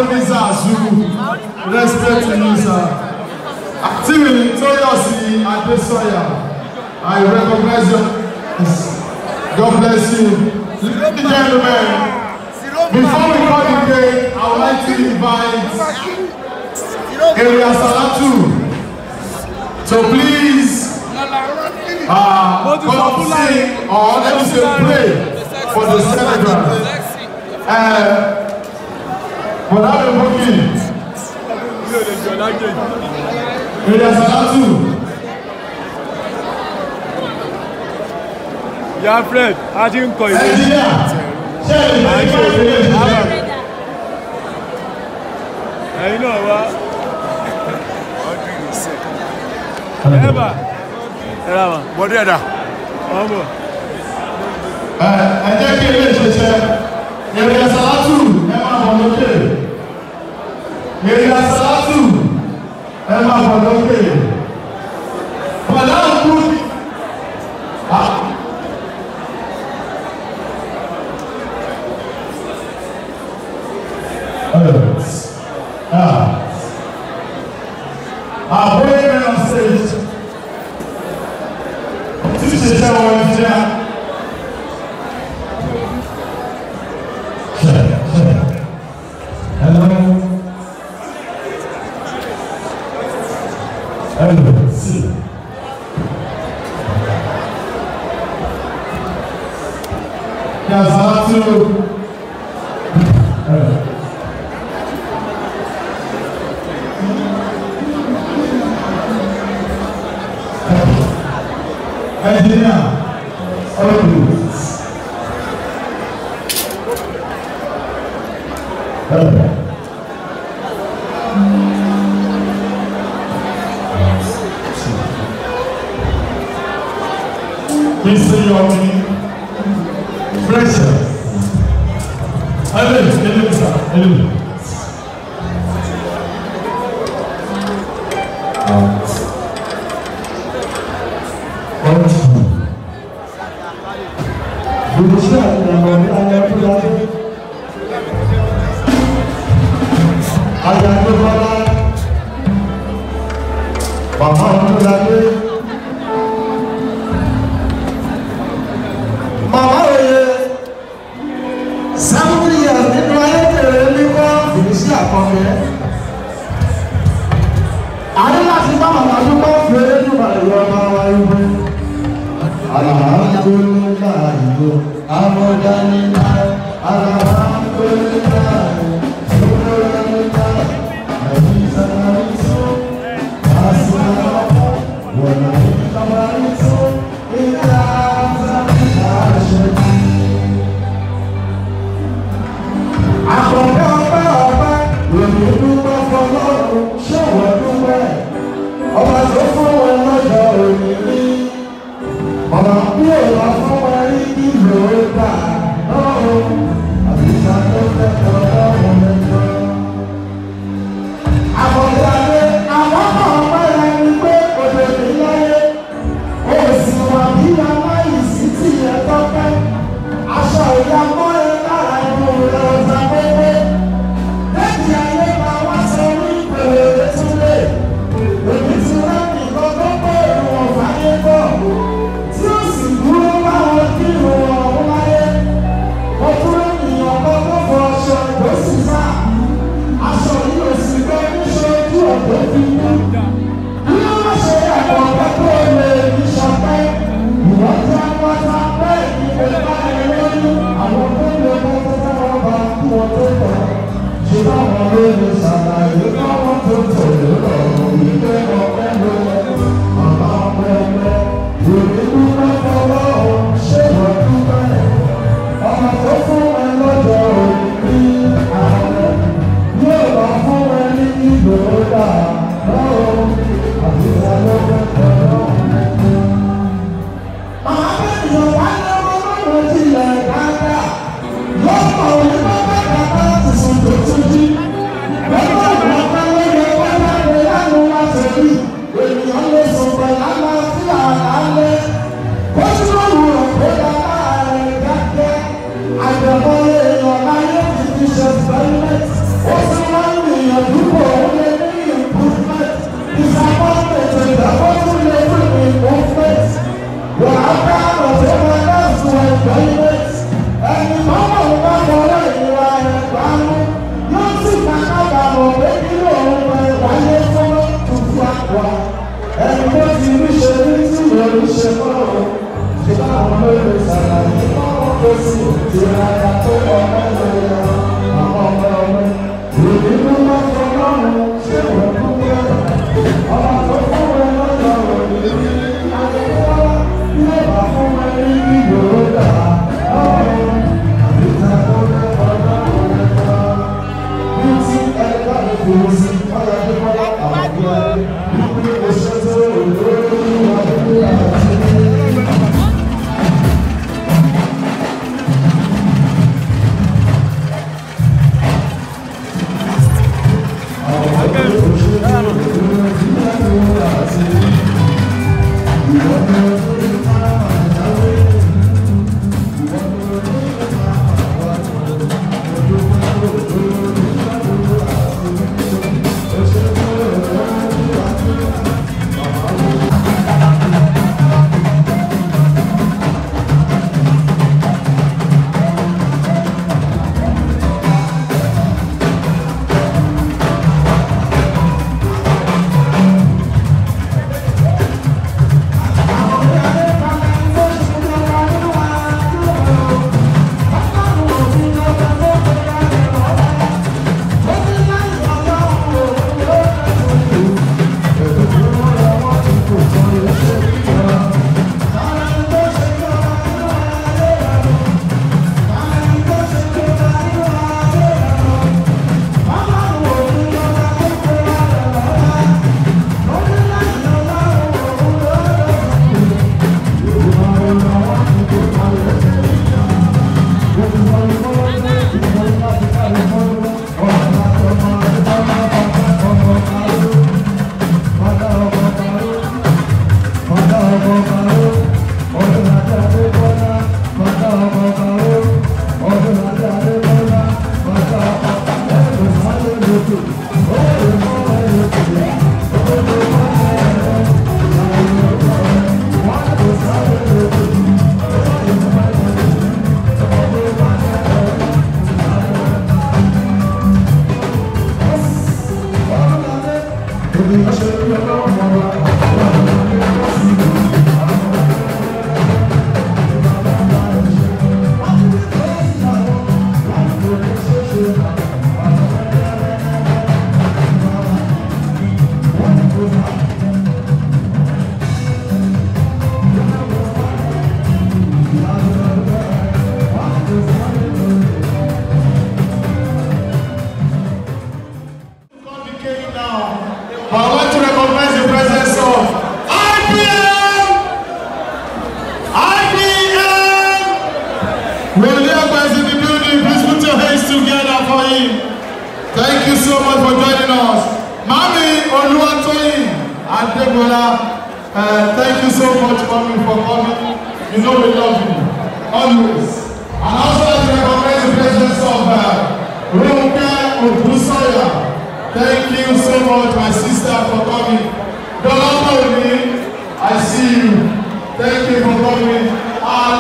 Visa Zulu. Respect to you, sir. Activity Toyosi Adesoya. I recognize you. God bless you. Ladies and gentlemen, before we call the day, I would like to invite Area Salatu. So please come sing or let me say pray for the celebrant. Without a booking, Area Salatu. Yeah, Fred, I didn't call you. I know what. What did I do? I think it is Area Salatu, Emma Bonoke. Area Salatu, Emma Bonoke. But now, good. Our boyfriend on stage. This is our hello. Hello. See. Salatu. Engineer, all please. Please say your name. Pressure. Hello, sir. Hello. Thank you. Thank you so much for joining us. Mami Oluwatoyin Adebola, thank you so much, Mami, for coming. You know we love you, always. And also like to recognize the presence of Ronke Odusoya. Thank you so much, my sister, for coming. Dolomoni, I see you. Thank you for coming.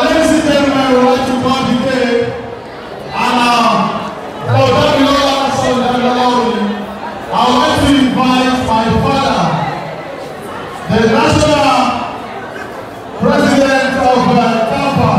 Ladies and gentlemen, we would like to call the day. And I would like to invite my father, the national president of Tampa.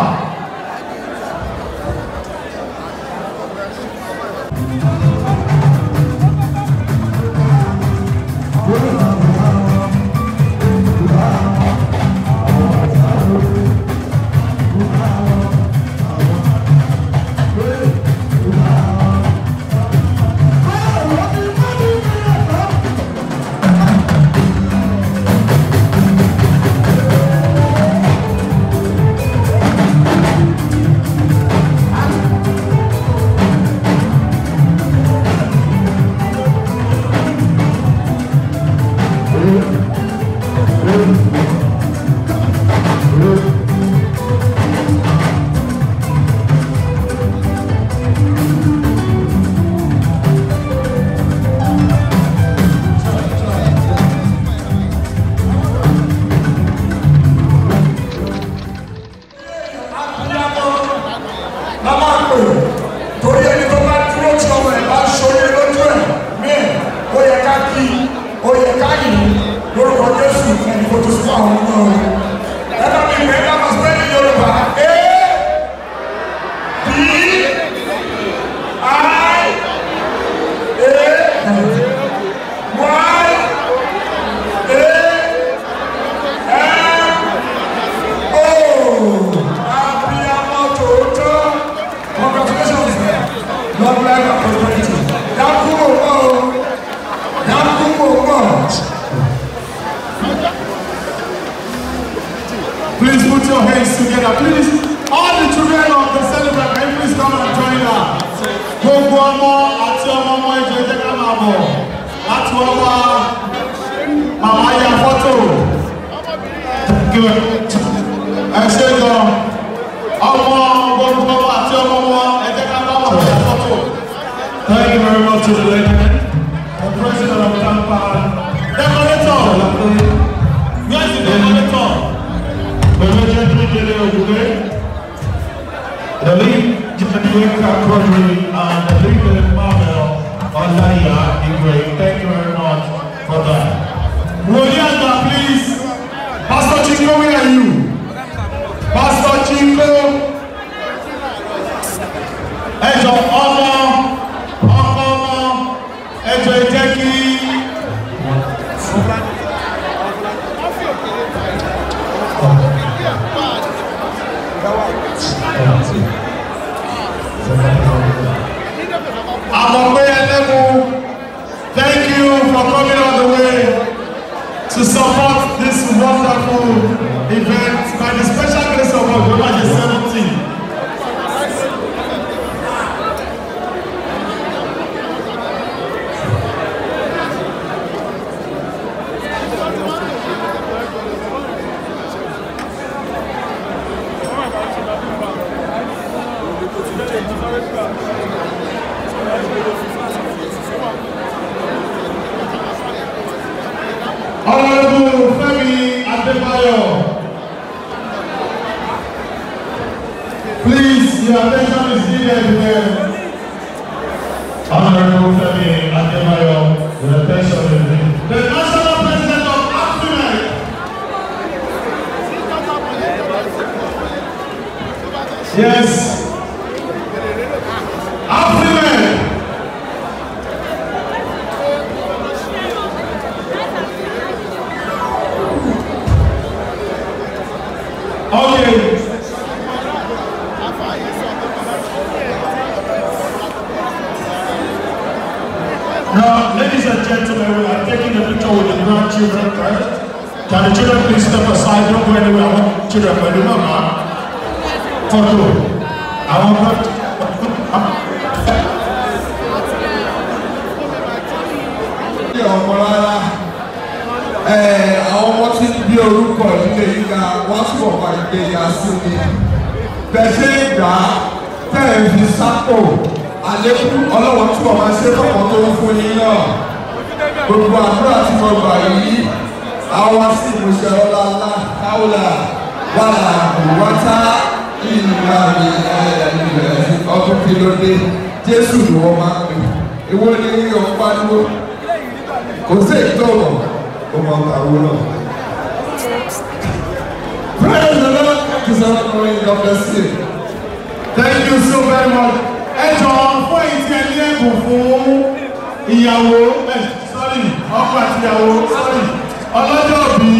Good. I said, thank you very much to the legend, the president of Tampa. Decorator! Where is the decorator? The legendary Dele Ogunle, the lead Jamaica Quadri, and the lead Marvel Olaya Igwe. Thank you very much for that. William, please. Pastor Chico, where are you? Pastor Chico. Ẹjọ́ ọmọ ẹjọ́ ìjẹ́kí. Thank you for coming all the way to support this wonderful event by the special grace of God, July the 17th. Honorable Femi Adebayo, please, your attention is needed here. Honorable Femi Adebayo, your attention is needed. The National President of AFRIMEC. Yes. AFRIMEC. Okay. Now, ladies and gentlemen, we are taking a picture with the grandchildren first. Can the children please step aside? Don't go anywhere. I want children, but do not mind. Photo. I want àwọn ọmọ tí bí orúkọ ilé yíga wọ́n sì wọ̀ máa gbé ya sí ni bẹ̀ṣẹ̀ ìgbà tẹ̀ fi sápò àlékún ọlọ́wọ́ tí wọ́n máa ṣe fọ́pọ̀ tó ń fún yín náà gbogbo àdúrà tí wọ́n gbà yìí àwa sì ìmúṣẹ ọlọ́lá káwùlà wàlà òwátá ìlà mi ọdún kí ló dé Jésù ni wọ́n máa ń pè ìwọ ni yíyan pariwo kò sí èyí tó wọ̀. Praise the Lord. God bless you. Thank you so very much. Ẹ jọ̀ọ́ fún ìtì ẹni ẹ̀bùn fún ìyàwó ọkọ àti ìyàwó ọlọ́jọ́ bí.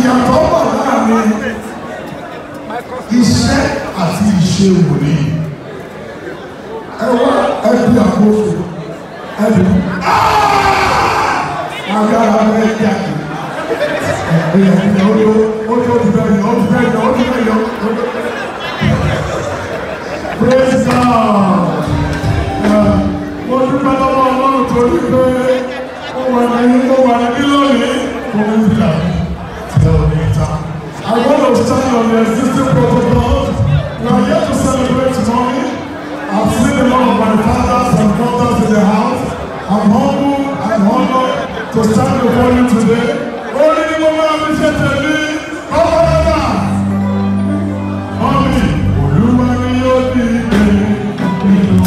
ìyàtọ̀ wà láàrin iṣẹ́ àti ìṣe wòlíì. Ẹ wá ẹbí àkóso ẹbí agbára ẹbí àkè ẹ̀yà ó tó ti bẹ́ẹ̀ yọ ó ti bẹ́ẹ̀ yọ ó ti bẹ́ẹ̀ yọ. Praise God. Mo dúpẹ́ lọ́wọ́ Ọlọ́run torí pé ó wà ní lónìí fún mi fìlà tẹ̀ ọ́ ní ìta. I want to stand on the existing protocol. We are here to celebrate tomorrow. I've seen a lot of my fathers and brothers in the house. I'm humble and honored to stand before you today. Only the moment I appreciate me. Only Olúwa ni yóò di ìgbẹ́.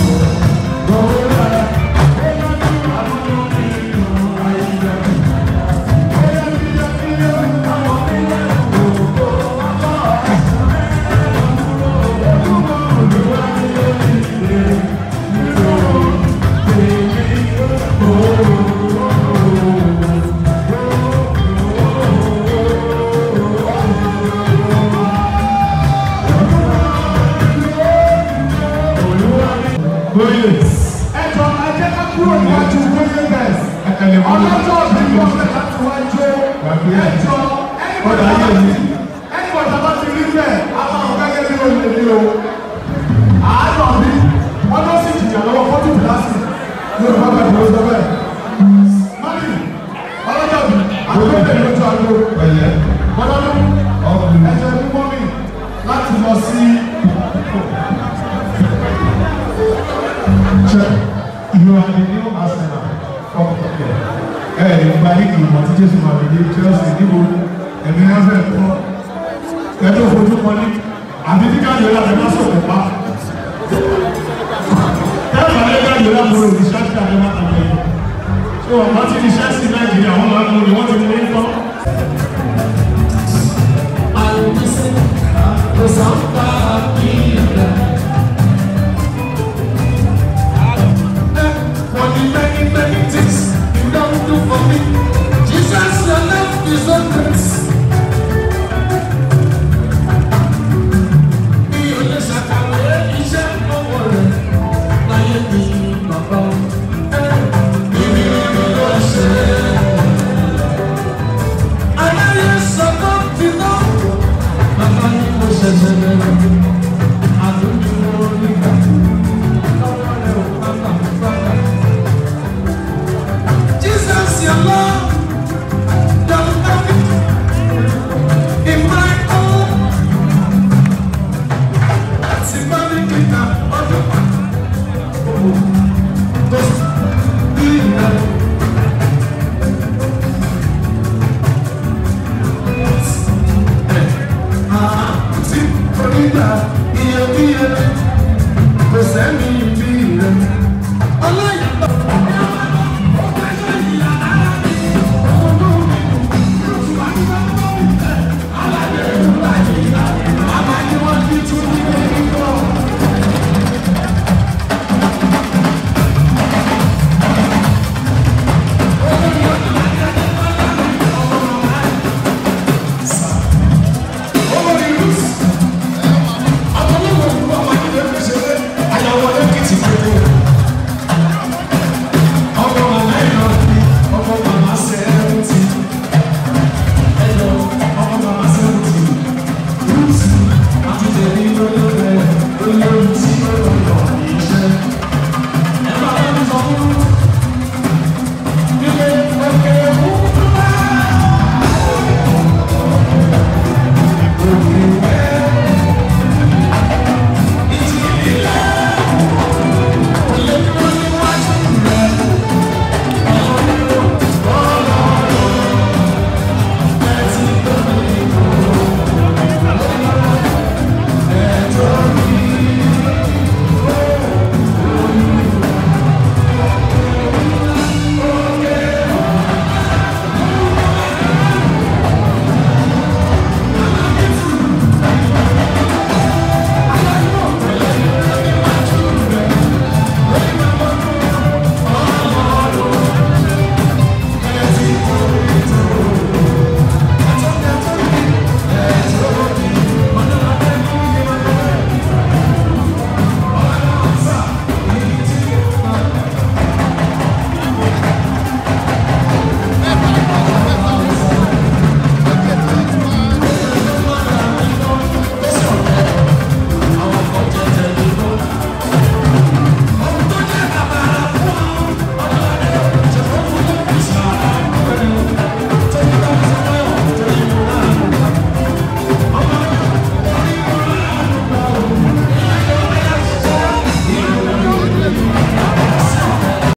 Ẹjọ́ ẹjẹ́ ká kúrò níwájú wíwí bẹ́ẹ̀. Ọlọ́jọ́ ọ̀gbìn yóò fẹ́ láti wájú. Ẹjọ́ ẹnìwọ̀n tàbá ti rí bẹ́ẹ̀, a máa ń gẹ́gẹ́ bí olè ní o. Àádọ́ mi, wọ́n lọ sí ìjìyà lọ́wọ́ fọ́tò pìlásì. Yóò bá bẹ̀rẹ̀ lọ́wọ́ bẹ́ẹ̀. Mọ́mí, ọlọ́jọ́ mi, àgbẹ̀ bẹ̀rẹ̀ lójú àgbo. Bọ́lọ́dún, ẹjọ́ ní mọ́mí láti lọ sí. You are the new Arsenal of the year. Nípa nígbà ìmọ̀ tí Jésù máa fi dé Chelsea níbo ẹ̀mí wọn fẹ́ kọ́. Ẹjọ́ fojú kan ní àbí tí káàdì ọ̀la fẹ́ má sọ̀rọ̀ pa. Tẹ́lẹ̀ bá lé káàdì ọ̀la fún òbí ṣáàtì àti má tàbí ẹ̀yìn. Ṣé wọ́n bá ti di Chelsea Nàìjíríà wọ́n máa ń mú ni wọ́n ti mú ní tán. Many things you don't do for me.